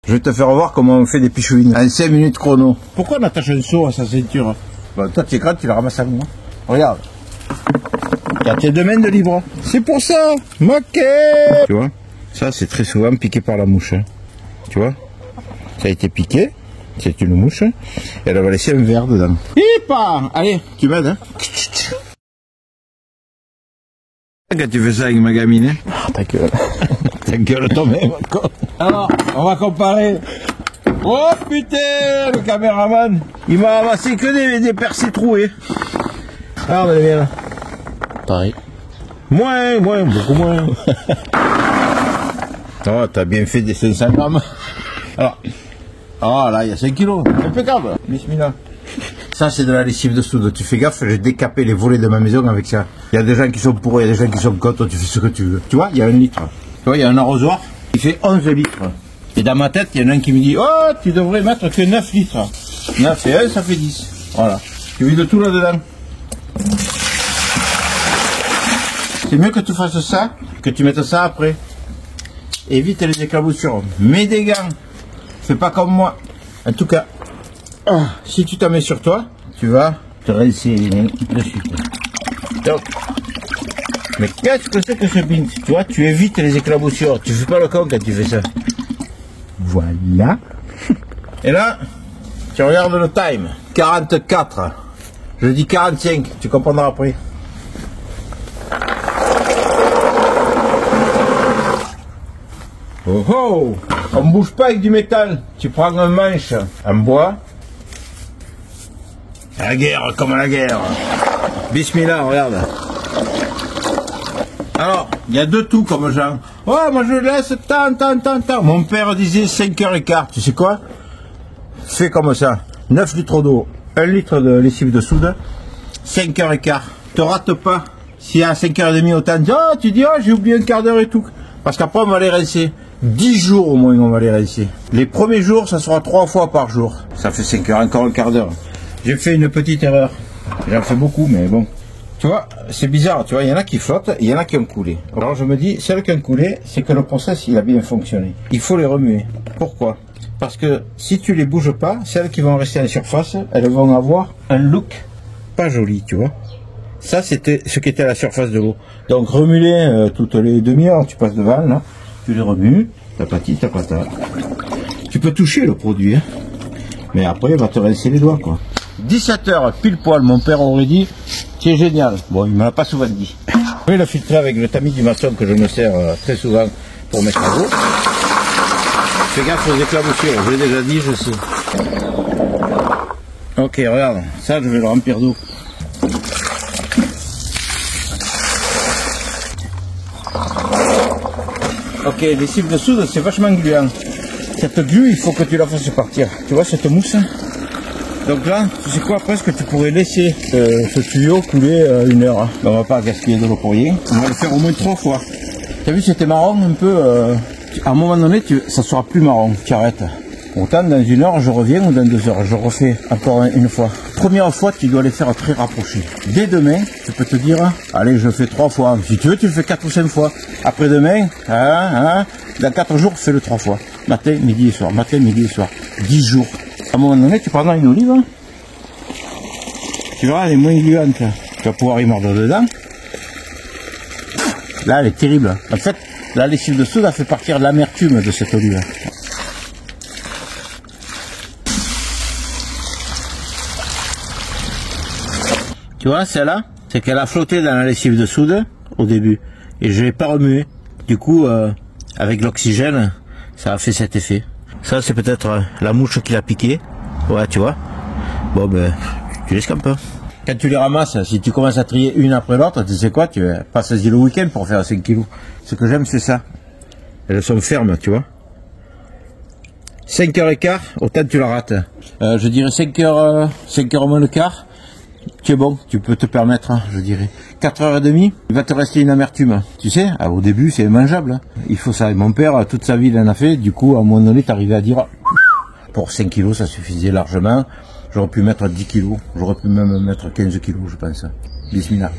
Je vais te faire voir comment on fait des pichouines en 5 minutes chrono. Pourquoi on attache un seau à sa ceinture? Bon, toi tu es grand, tu la ramasses avec moi. Regarde. Il y a tes 2 mains de libre. C'est pour ça. Moqué. Tu vois, ça c'est très souvent piqué par la mouche. Tu vois, ça a été piqué. C'est une mouche. Et elle va laisser un verre dedans. Hipa. Allez, tu m'aides, hein. Quand tu fais ça avec ma gamine, hein. Oh, ta gueule. Ta gueule toi-même. Alors, on va comparer. Oh putain, le caméraman, il m'a ramassé que des percées trouées. Ah, on est bien là. Pareil. Moins, beaucoup moins. Oh, t'as bien fait des 500 grammes. Alors, oh là, il y a 5 kilos. Impeccable. Bismillah. Ça, c'est de la lessive de soude. Tu fais gaffe, j'ai décapé les volets de ma maison avec ça. Il y a des gens qui sont pour, il y a des gens qui sont contre, tu fais ce que tu veux. Tu vois, il y a 1 litre. Tu vois, il y a un arrosoir, il fait 11 litres. Et dans ma tête, il y en a un qui me dit, oh, tu devrais mettre que 9 litres. 9 et 1, ça fait 10. Voilà. Tu vis de tout là-dedans. C'est mieux que tu fasses ça, que tu mettes ça après. Évite les éclaboussures. Mets des gants. Fais pas comme moi. En tout cas, si tu t'en mets sur toi, tu vas te rincer les mains de suite. Donc, mais qu'est-ce que c'est que ce pince? Tu vois, tu évites les éclaboussures. Tu fais pas le con quand tu fais ça. Voilà. Et là, tu regardes le time. 44. Je dis 45. Tu comprendras après. Oh oh! On ne bouge pas avec du métal. Tu prends un manche en bois. La guerre comme à la guerre. Bismillah, regarde. Alors, il y a 2 tout comme gens. Ouais, moi je laisse tant. Mon père disait 5h15. Tu sais quoi? Fais comme ça. 9 litres d'eau, 1 litre de lessive de soude, 5h15. Te rate pas. Si à 5h30 autant, tu dis, oh, j'ai oublié un quart d'heure et tout. Parce qu'après, on va les rincer. 10 jours au moins, on va les rincer. Les premiers jours, ça sera 3 fois par jour. Ça fait 5 heures, encore un quart d'heure. J'ai fait une petite erreur. J'en fais beaucoup, mais bon. Tu vois, c'est bizarre, tu vois, il y en a qui flottent, il y en a qui ont coulé. Alors je me dis, celles qui ont coulé, c'est que le process, il a bien fonctionné. Il faut les remuer. Pourquoi? Parce que si tu les bouges pas, celles qui vont rester en surface, elles vont avoir un look pas joli, tu vois. Ça, c'était ce qui était à la surface de l'eau. Donc remue-les toutes les demi-heures, tu passes devant, là, tu les remues, tapati, tapata. Tu peux toucher le produit, hein, mais après, il va te rincer les doigts, quoi. 17h, pile poil, mon père aurait dit, c'est génial. Bon, il ne m'a pas souvent dit. Je vais le filtrer avec le tamis du maçon que je me sers très souvent pour mes travaux. Fais gaffe aux éclaboussures, je l'ai déjà dit, je sais. Ok, regarde, ça je vais le remplir d'eau. Ok, les cibles de soude, c'est vachement gluant. Cette glu, il faut que tu la fasses partir. Tu vois cette mousse? Donc là, tu sais quoi, presque tu pourrais laisser ce tuyau couler 1 heure. Hein. On va pas gaspiller de l'eau pour rien. On va le faire au moins 3 fois. Tu as vu, c'était marron un peu. À un moment donné, ça sera plus marron. Tu arrêtes. Autant dans 1 heure, je reviens ou dans 2 heures. Je refais encore une fois. Première fois, tu dois les faire très rapprochés. Dès demain, tu peux te dire, allez, je fais 3 fois. Si tu veux, tu le fais 4 ou 5 fois. Après demain, dans 4 jours, fais-le 3 fois. Matin, midi et soir. Matin, midi et soir. 10 jours. À un moment donné, tu prendras une olive, hein. Tu verras, elle est moins gluante. Tu vas pouvoir y mordre dedans. Là, elle est terrible. En fait, la lessive de soude a fait partir l'amertume de cette olive. Tu vois, celle-là, c'est qu'elle a flotté dans la lessive de soude au début. Et je ne l'ai pas remué. Du coup, avec l'oxygène, ça a fait cet effet. Ça, c'est peut-être la mouche qui l'a piqué. Ouais, tu vois. Bon, ben, tu laisses comme peu. Quand tu les ramasses, si tu commences à trier une après l'autre, tu sais quoi, tu passes-y le week-end pour faire 5 kilos. Ce que j'aime, c'est ça. Elles sont fermes, tu vois. 5h15, autant tu la rates. Je dirais 5h moins le quart. Tu es bon, tu peux te permettre, hein, je dirais. 4h30, il va te rester une amertume. Tu sais, au début, c'est mangeable. Hein. Il faut ça. Mon père, toute sa vie, il en a fait. Du coup, à un moment donné, tu arrivais à dire, pour 5 kilos, ça suffisait largement. J'aurais pu mettre 10 kilos. J'aurais pu même mettre 15 kilos, je pense. Bismillah.